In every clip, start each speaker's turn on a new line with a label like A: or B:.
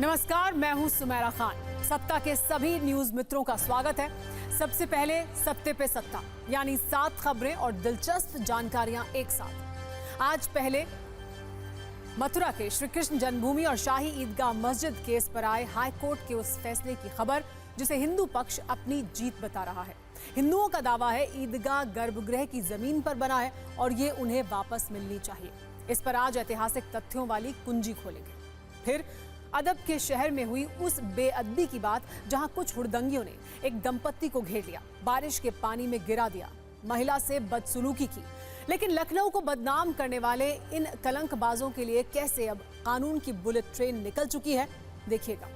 A: नमस्कार, मैं हूं सुमेरा खान। सत्ता के सभी न्यूज मित्रों का स्वागत है। सबसे पहले सत्ते पे सत्ता, यानी 7 खबरें और दिलचस्प जानकारियां एक साथ। आज पहले मथुरा के श्री कृष्ण जन्मभूमि और शाही ईदगाह मस्जिद केस पर आए हाई कोर्ट के उस फैसले की खबर जिसे हिंदू पक्ष अपनी जीत बता रहा है। हिंदुओं का दावा है ईदगाह गर्भगृह की जमीन पर बना है और ये उन्हें वापस मिलनी चाहिए। इस पर आज ऐतिहासिक तथ्यों वाली कुंजी खोलेंगे। फिर अदब के शहर में हुई उस बेअदबी की बात जहां कुछ हुड़दंगियों ने एक दंपत्ति को घेर लिया, बारिश के पानी में गिरा दिया, महिला से बदसलूकी की। लेकिन लखनऊ को बदनाम करने वाले इन कलंकबाजों के लिए कैसे अब कानून की बुलेट ट्रेन निकल चुकी है, देखिएगा।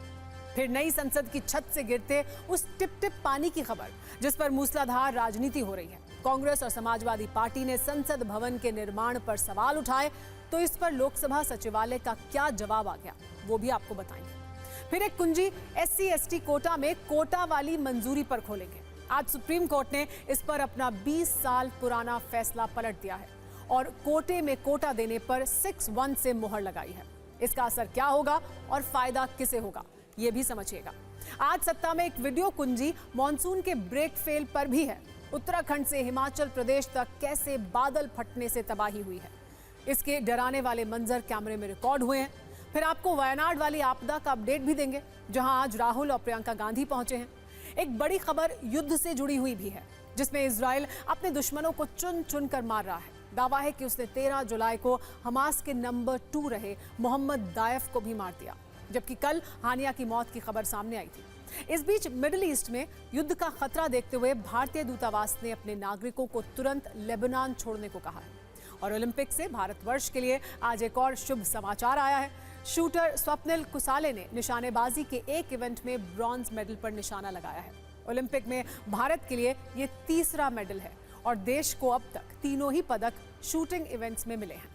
A: फिर नई संसद की छत से गिरते उस टिप टिप पानी की खबर जिस पर मूसलाधार राजनीति हो रही है। कांग्रेस और समाजवादी पार्टी ने संसद भवन के निर्माण पर सवाल उठाए तो इस पर लोकसभा सचिवालय का क्या जवाब आ गया, वो भी आपको बताएंगे। फिर एक कुंजी SC ST कोटा में कोटा वाली मंजूरी पर खोलेंगे। आज सुप्रीम कोर्ट ने इस पर अपना 20 साल पुराना फैसला पलट दिया है और कोटे में कोटा देने पर 6-1 से मुहर लगाई है। इसका असर क्या होगा और फायदा किसे होगा, ये भी समझिएगा। आज सत्ता में एक वीडियो कुंजी मॉनसून के ब्रेक फेल पर भी है। उत्तराखंड से हिमाचल प्रदेश तक कैसे बादल फटने से तबाही हुई है, इसके डराने वाले मंजर कैमरे में रिकॉर्ड हुए हैं। फिर आपको वायनाड वाली आपदा का अपडेट भी देंगे, जहां आज राहुल और प्रियंका गांधी पहुंचे हैं। एक बड़ी खबर युद्ध से जुड़ी हुई भी है, जिसमें इजराइल अपने दुश्मनों को चुन चुन कर मार रहा है। दावा है कि उसने 13 जुलाई को हमास के नंबर 2 रहे मोहम्मद दायफ को भी मार दिया, जबकि कल हानिया की मौत की खबर सामने आई थी। इस बीच मिडिल ईस्ट में युद्ध का खतरा देखते हुए भारतीय दूतावास ने अपने नागरिकों को तुरंत लेबनान छोड़ने को कहा है। और ओलंपिक से भारतवर्ष के लिए आज एक और शुभ समाचार आया है। शूटर स्वप्निल कुसाले ने निशानेबाजी के एक इवेंट में ब्रॉन्ज मेडल पर निशाना लगाया है। ओलंपिक में भारत के लिए ये तीसरा मेडल है और देश को अब तक तीनों ही पदक शूटिंग इवेंट्स में मिले हैं।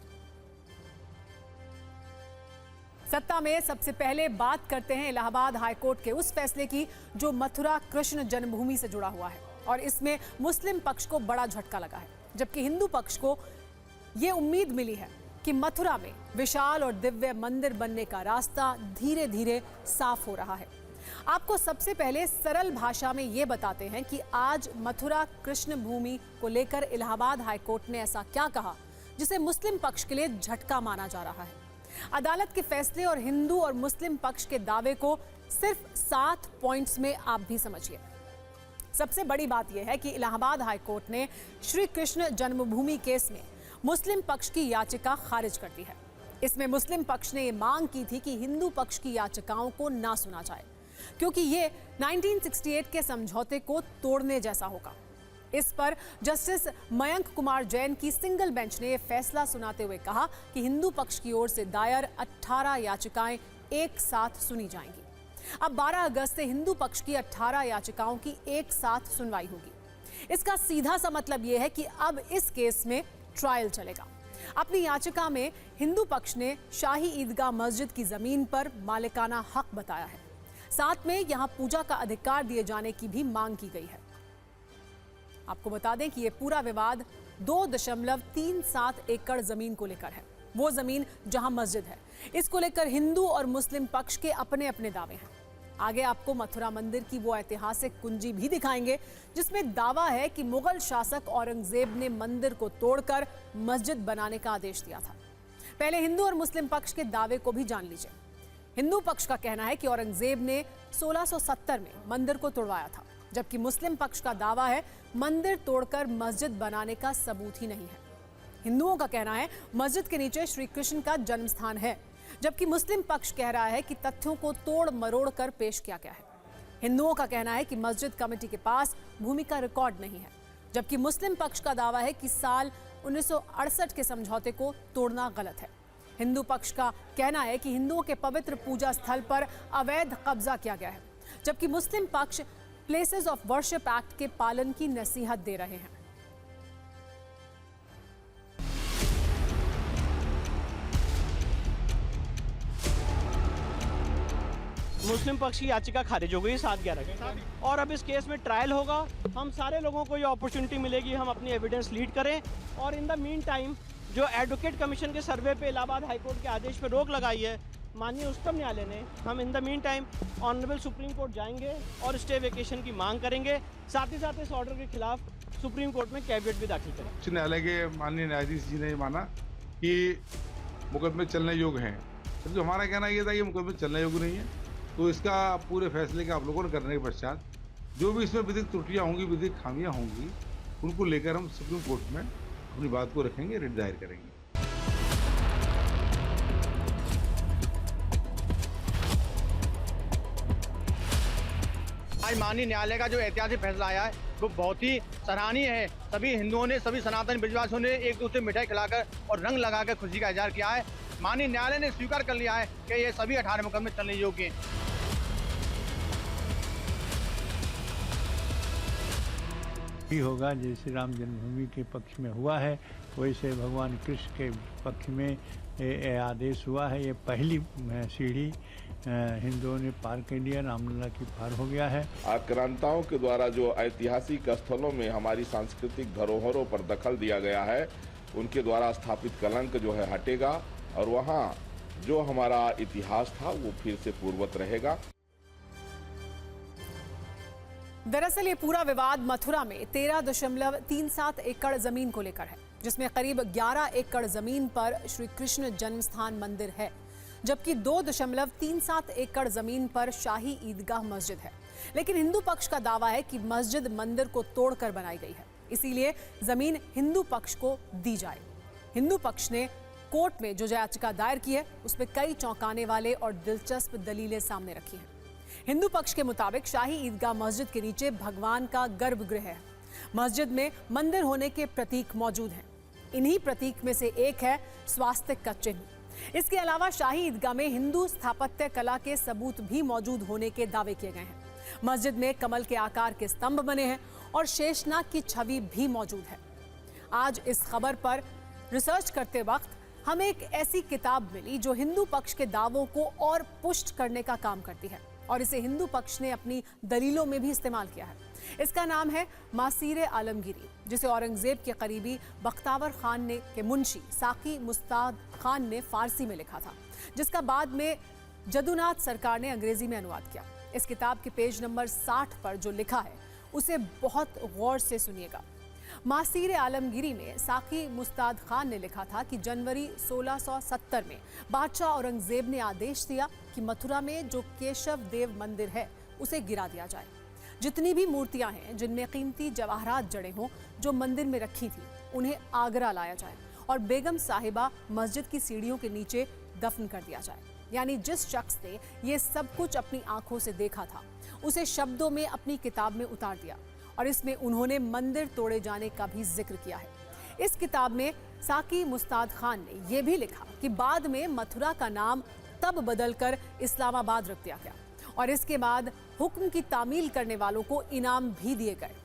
A: सत्ता में सबसे पहले बात करते हैं इलाहाबाद हाईकोर्ट के उस फैसले की जो मथुरा कृष्ण जन्मभूमि से जुड़ा हुआ है और इसमें मुस्लिम पक्ष को बड़ा झटका लगा है, जबकि हिंदू पक्ष को ये उम्मीद मिली है कि मथुरा में विशाल और दिव्य मंदिर बनने का रास्ता धीरे धीरे साफ हो रहा है। आपको सबसे पहले सरल भाषा में ये बताते हैं कि आज मथुरा कृष्ण भूमि को लेकर इलाहाबाद हाईकोर्ट ने ऐसा क्या कहा जिसे मुस्लिम पक्ष के लिए झटका माना जा रहा है। अदालत के फैसले और हिंदू और मुस्लिम पक्ष के दावे को सिर्फ 7 पॉइंट्स में आप भी समझिए। सबसे बड़ी बात यह है कि इलाहाबाद हाईकोर्ट ने श्री कृष्ण जन्मभूमि केस में मुस्लिम पक्ष की याचिका खारिज कर दी है। इसमें मुस्लिम पक्ष ने ये मांग की थी कि हिंदू पक्ष की याचिकाओं को ना सुना जाए, क्योंकि ये 1968 के समझौते को तोड़ने जैसा होगा। इस पर जस्टिस मयंक कुमार जैन की सिंगल बेंच ने यह फैसला सुनाते हुए कहा कि हिंदू पक्ष की ओर से दायर 18 याचिकाएं एक साथ सुनी जाएंगी। अब 12 अगस्त से हिंदू पक्ष की 18 याचिकाओं की एक साथ सुनवाई होगी। इसका सीधा सा मतलब यह है कि अब इस केस में ट्रायल चलेगा। अपनी याचिका में हिंदू पक्ष ने शाही ईदगाह मस्जिद की जमीन पर मालिकाना हक बताया है। साथ में यहां पूजा का अधिकार दिए जाने की भी मांग की गई है। आपको बता दें कि यह पूरा विवाद 2.37 एकड़ जमीन को लेकर है, वो जमीन जहां मस्जिद है। इसको लेकर हिंदू और मुस्लिम पक्ष के अपने अपने दावे हैं। आगे आपको मथुरा मंदिर की वो ऐतिहासिक कुंजी भी दिखाएंगे जिसमें दावा है कि मुगल शासक औरंगजेब ने मंदिर को तोड़कर मस्जिद बनाने का आदेश दिया था। पहले हिंदू और मुस्लिम पक्ष के दावे को भी जान लीजिए। हिंदू पक्ष का कहना है कि औरंगजेब ने 1670 में मंदिर को तोड़वाया था, जबकि मुस्लिम पक्ष का दावा है मंदिर तोड़कर मस्जिद बनाने का सबूत ही नहीं है। हिंदुओं का कहना है मस्जिद के नीचे श्री कृष्ण का जन्म स्थान है, जबकि मुस्लिम पक्ष कह रहा है कि तथ्यों को तोड़ मरोड़ कर पेश किया गया है। हिंदुओं का कहना है कि मस्जिद कमेटी के पास भूमि का रिकॉर्ड नहीं है, जबकि मुस्लिम पक्ष का दावा है कि साल 1968 के समझौते को तोड़ना गलत है। हिंदू पक्ष का कहना है कि हिंदुओं के पवित्र पूजा स्थल पर अवैध कब्जा किया गया है, जबकि मुस्लिम पक्ष प्लेसेस ऑफ वर्शिप एक्ट के पालन की नसीहत दे रहे हैं।
B: मुस्लिम पक्ष की याचिका खारिज हो गई 7/11 की और अब इस केस में ट्रायल होगा। हम सारे लोगों को ये अपॉर्चुनिटी मिलेगी हम अपनी एविडेंस लीड करें और इन द मीन टाइम जो एडवोकेट कमीशन के सर्वे पे इलाहाबाद हाईकोर्ट के आदेश पे रोक लगाई है माननीय उच्चतम न्यायालय ने, हम in the mean time honourable supreme court जाएंगे और स्टे वेकेशन की मांग करेंगे। साथ ही साथ इस ऑर्डर के खिलाफ सुप्रीम कोर्ट में कैविएट भी दाखिल करें।
C: उच्च न्यायालय के माननीय न्यायाधीश जी ने माना कि मुकदमे चलने योग्य हैं, जबकि हमारा कहना यह था कि मुकदमे चलने योग्य नहीं है। तो इसका पूरे फैसले का अवलोकन करने के पश्चात जो भी इसमें विधिक त्रुटियां होंगी, विधिक खामियां होंगी, उनको लेकर हम सुप्रीम कोर्ट में अपनी बात को रखेंगे, रिट दायर करेंगे।
D: आज माननीय न्यायालय का जो ऐतिहासिक फैसला आया है वो बहुत ही सराहनीय है। सभी हिंदुओं ने, सभी सनातन विश्वासियों ने एक दूसरे मिठाई खिलाकर और रंग लगाकर खुशी का इजहार किया है। माननीय न्यायालय ने स्वीकार कर लिया है कि ये सभी 18 मुकदमे चलने योग्य हैं।
E: ही होगा जैसे राम जन्मभूमि के पक्ष में हुआ है, वैसे भगवान कृष्ण के पक्ष में ये आदेश हुआ है। ये पहली सीढ़ी हिंदुओं ने पार कर लिया, रामलला की पार हो गया है।
F: आक्रांताओं के द्वारा जो ऐतिहासिक स्थलों में हमारी सांस्कृतिक धरोहरों पर दखल दिया गया है, उनके द्वारा स्थापित कलंक जो है हटेगा और वहाँ जो हमारा इतिहास था वो फिर से पूर्ववत रहेगा।
A: दरअसल ये पूरा विवाद मथुरा में 13.37 एकड़ जमीन को लेकर है, जिसमें करीब 11 एकड़ जमीन पर श्री कृष्ण जन्मस्थान मंदिर है, जबकि 2.37 एकड़ जमीन पर शाही ईदगाह मस्जिद है। लेकिन हिंदू पक्ष का दावा है कि मस्जिद मंदिर को तोड़कर बनाई गई है, इसीलिए जमीन हिंदू पक्ष को दी जाए। हिंदू पक्ष ने कोर्ट में जो याचिका दायर की है, उसमें कई चौंकाने वाले और दिलचस्प दलीलें सामने रखी हैं। हिंदू पक्ष के मुताबिक शाही ईदगाह मस्जिद के नीचे भगवान का गर्भगृह है। मस्जिद में मंदिर होने के प्रतीक मौजूद हैं। इन्हीं प्रतीक में से एक है स्वास्तिक का चिन्ह। इसके अलावा शाही ईदगाह में हिंदू स्थापत्य कला के सबूत भी मौजूद होने के दावे किए गए हैं। मस्जिद में कमल के आकार के स्तंभ बने हैं और शेषनाग की छवि भी मौजूद है। आज इस खबर पर रिसर्च करते वक्त हमें एक ऐसी किताब मिली जो हिंदू पक्ष के दावों को और पुष्ट करने का काम करती है और इसे हिंदू पक्ष ने अपनी दलीलों में भी इस्तेमाल किया है। इसका नाम है मासीरे आलमगीरी, जिसे औरंगजेब के करीबी बख्तावर खान ने के मुंशी साकी मुस्ताद खान ने फारसी में लिखा था, जिसका बाद में जदुनाथ सरकार ने अंग्रेजी में अनुवाद किया। इस किताब के पेज नंबर 60 पर जो लिखा है उसे बहुत गौर से सुनिएगा। मासीरे आलमगीरी में साकी मुस्ताद खान ने लिखा था कि जनवरी 1670 में बादशाह औरंगजेब ने आदेश दिया कि मथुरा में जो केशव देव मंदिर है उसे गिरा दिया जाए। जितनी भी मूर्तियां हैं जिनमें कीमती जवाहरात जड़े हों जो मंदिर में रखी थी, उन्हें आगरा लाया जाए और बेगम साहिबा मस्जिद की सीढ़ियों के नीचे दफन कर दिया जाए। यानी जिस शख्स ने ये सब कुछ अपनी आंखों से देखा था, उसे शब्दों में अपनी किताब में उतार दिया और इसमें उन्होंने मंदिर तोड़े जाने का भी जिक्र किया है। इस किताब में साकी मुस्ताद खान ने यह भी लिखा कि बाद में मथुरा का नाम तब बदलकर इस्लामाबाद रख दिया गया और इसके बाद हुक्म की तामील करने वालों को इनाम भी दिए गए।